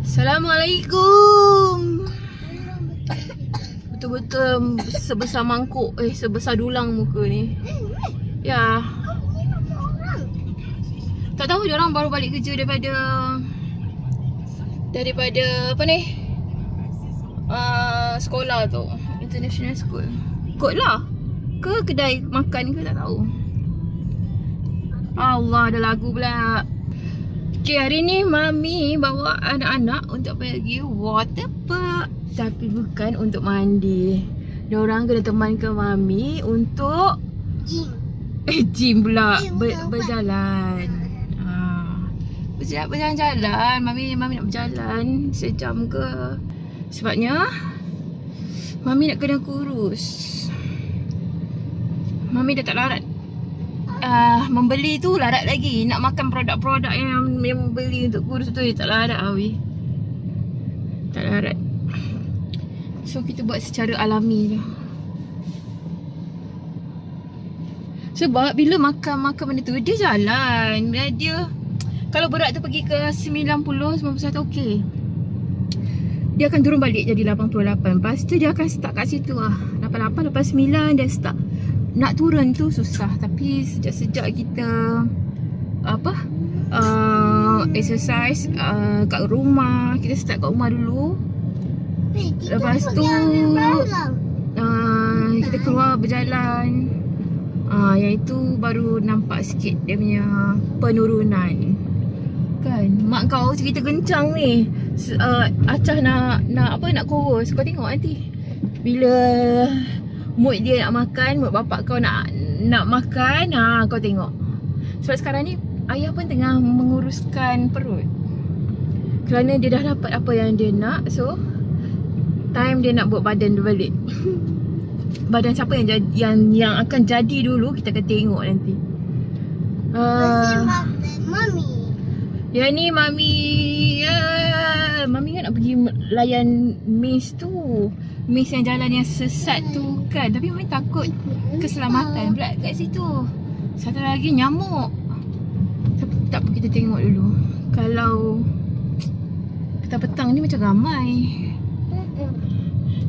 Assalamualaikum. Betul-betul sebesar mangkuk, sebesar dulang muka ni. Ya. Tak tahu dia orang baru balik kerja daripada apa ni? Sekolah tu, international school. Kot lah. Ke kedai makan ke tak tahu. Allah, ada lagu pula. Okay, hari ni Mami bawa anak-anak untuk pergi water park. Tapi bukan untuk mandi. Diorang kena temankan Mami untuk gym pula. Berjalan. Berjalan-jalan. Mami nak berjalan sejam ke. Sebabnya Mami nak kena kurus. Mami dah tak larat membeli tu, larat lagi. Nak makan produk-produk yang beli untuk kurus tu, tak larat Awi. Tak larat. So kita buat secara alami je. Sebab bila makan benda tu, dia jalan. Dia kalau berat tu pergi ke 90, 91 okey. Dia akan turun balik jadi 88. Lepas tu dia akan start kat situ lah. 88, 89 dia start. Nak turun tu susah. Tapi sejak kita exercise kat rumah. Kita start kat rumah dulu. Lepas tu kita keluar berjalan. Yang itu baru nampak sikit dia punya penurunan. Kan? Mak kau cerita kencang ni. Acah nak kurus. Kau tengok nanti. Bila mood dia nak makan, mood bapak kau nak makan, kau tengok. Sebab sekarang ni ayah pun tengah menguruskan perut. Kerana dia dah dapat apa yang dia nak. So time dia nak buat badan dia balik. Badan siapa yang akan jadi dulu, kita akan tengok nanti. Mami. Ya ni Mami. Mami kan nak pergi layan Miss tu. Miss yang jalan yang sesat tu kan. Tapi Mami takut keselamatan pula kat situ. Satu lagi nyamuk. Tak apa, kita tengok dulu. Kalau petang-petang ni macam ramai.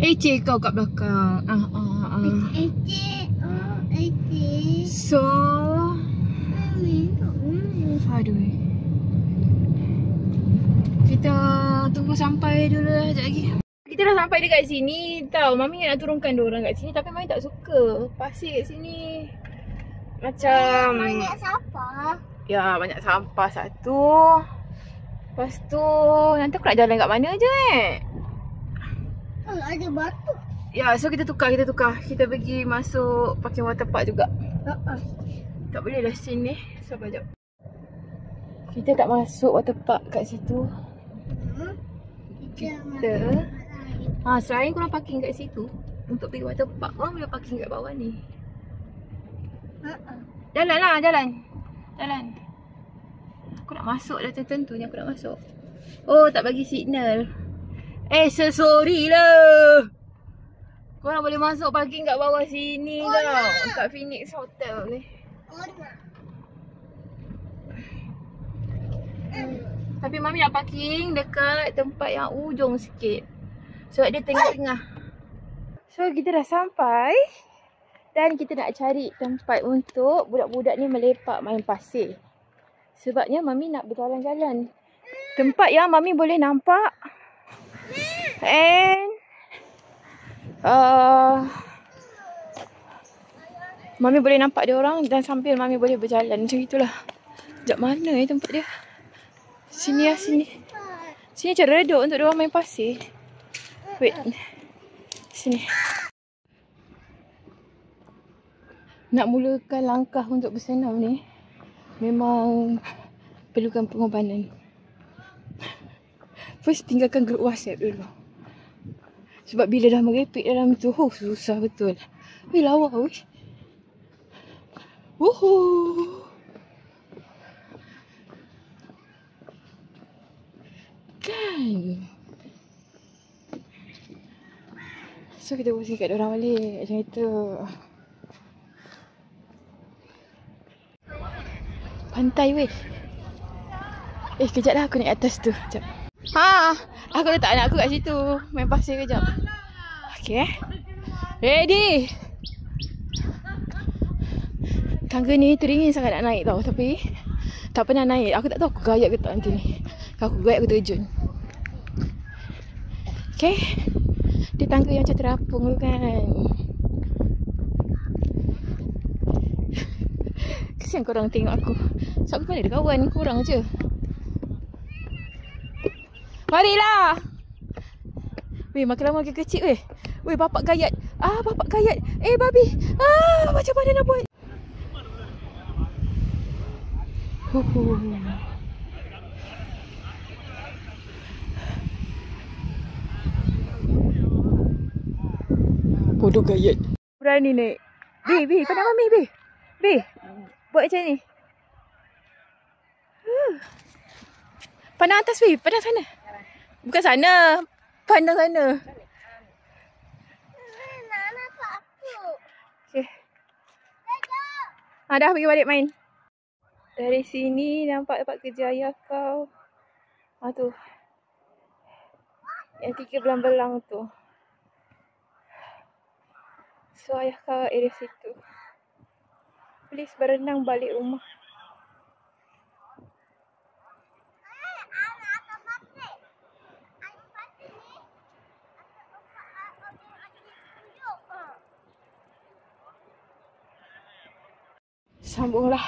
Cik kau kat belakang. So aduh. Kita tunggu sampai dulu lah sekejap lagi. Kita dah sampai dekat sini tau. Mami nak turunkan diorang kat sini. Tapi Mami tak suka. Pasir kat sini macam banyak sampah. Ya, banyak sampah satu. Lepas tu nanti aku nak jalan kat mana je Ada batu. Ya, so kita tukar. Kita pergi masuk parking water park juga. Tak boleh dah sini. Sabar jap. Kita tak masuk water park kat situ. Kita selain korang parking kat situ untuk pergi water park, korang boleh parking kat bawah ni. Jalan. Aku nak masuk dah, tentunya aku nak masuk. Oh, tak bagi signal. Sorry lah. Korang boleh masuk parking kat bawah sini tau. Kat Phoenix Hotel ni. Tapi Mami nak parking dekat tempat yang ujung sikit. Sebab dia tengah-tengah. So kita dah sampai. Dan kita nak cari tempat untuk budak-budak ni melepak main pasir. Sebabnya Mami nak berjalan-jalan. Tempat yang Mami boleh nampak. And Mami boleh nampak dia orang. Dan sambil Mami boleh berjalan. Macam itulah. Sekejap mana tempat dia? Sini lah, sini. Sini macam reduk untuk diorang main pasir. Wait. Sini. Nak mulakan langkah untuk bersenam ni, memang perlukan pengorbanan. First tinggalkan grup WhatsApp dulu. Sebab bila dah merepek dalam tu, susah betul. Lawa weh. Wuhuu. Kan. So kita bersih kat diorang balik. Macam itu. Pantai weh. Kejap lah aku naik atas tu. Sekejap. Ha, aku letak anak aku kat situ. Main pasir kejap. Okay. Ready. Tangga ni teringin sangat nak naik tau. Tapi tak pernah naik. Aku tak tahu aku gayat ke tak nanti ni. Kalau aku gayat aku terjun. Okay. Dia tangga yang macam terapung tu kan. Kesian korang tengok aku. So aku mana ada kawan. Korang je. Marilah. Weh, makin lama makin kecil weh. Weh, bapak gayat. Bapak gayat. Babi. Macam mana nak buat? Bodoh gayat. Berani naik. Bi, pandang mami, Bi. Bi, buat macam ni. Pandang atas, Bi. Pandang sana. Bukan sana. Pandang sana. Nana takut. Okay. Dah pergi balik main. Dari sini nampak tempat kerja ayah kau. Tu. Yang 3 belang-belang tu. So ayah kau area situ. Please berenang balik rumah. Sambunglah.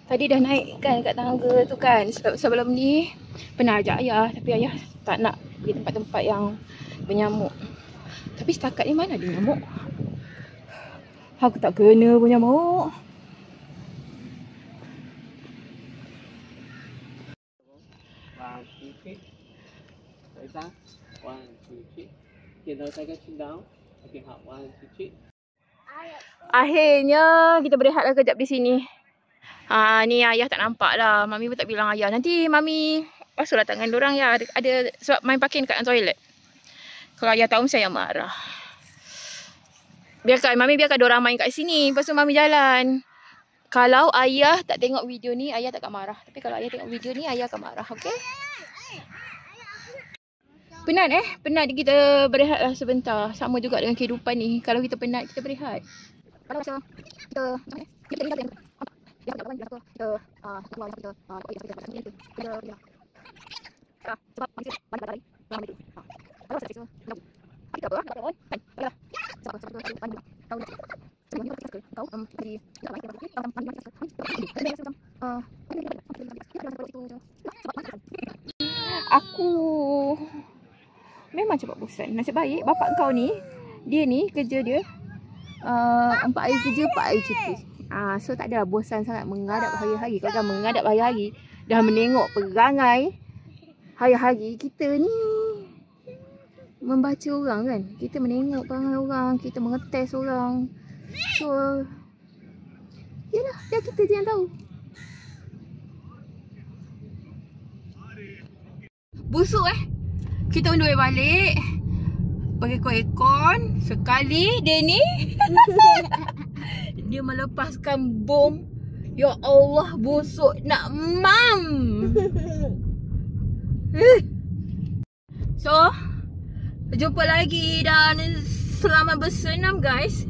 Tadi dah naik kan kat tangga tu kan. Sebelum ni pernah ajak ayah. Tapi ayah tak nak pergi tempat-tempat yang bernyamuk. Tapi setakat ni mana ada nyamuk. Aku tak kena pun nyamuk. Akhirnya kita berehatlah kejap di sini. Ni ayah tak nampak lah. Mami pun tak bilang ayah. Nanti mami basuhlah tangan diorang ya. Ada sebab main parking kat toilet. Kalau ayah tahu mesti ayah marah. Mami biarkan diorang main kat sini. Lepas tu mami jalan. Kalau ayah tak tengok video ni, ayah takkan marah. Tapi kalau ayah tengok video ni, ayah akan marah. Okay? Penat Penat kita berehatlah sebentar. Sama juga dengan kehidupan ni. Kalau kita penat, kita berehat. Kalau rasa kita tinggal dia. Dia tak kita keluar kita sebab masih banyak lagi. Kalau rasa kita kita apa? Kan. Sebab aku memang cepat bosan. Nasib baik bapak kau ni, dia ni kerja dia 4 hari kerja, 4 hari cuti. So tak adalah bosan sangat menghadap hari-hari. Kalau dah menghadap hari-hari, dah menengok perangai hari-hari, kita ni membaca orang kan. Kita menengok perangai orang, kita mengetes orang. So yalah, biar kita je yang tahu. Busuk kita on the way balik. Pakai aircon. Sekali dia ni dia melepaskan bom. Ya Allah, busuk nak mam. So jumpa lagi dan selamat bersenam guys.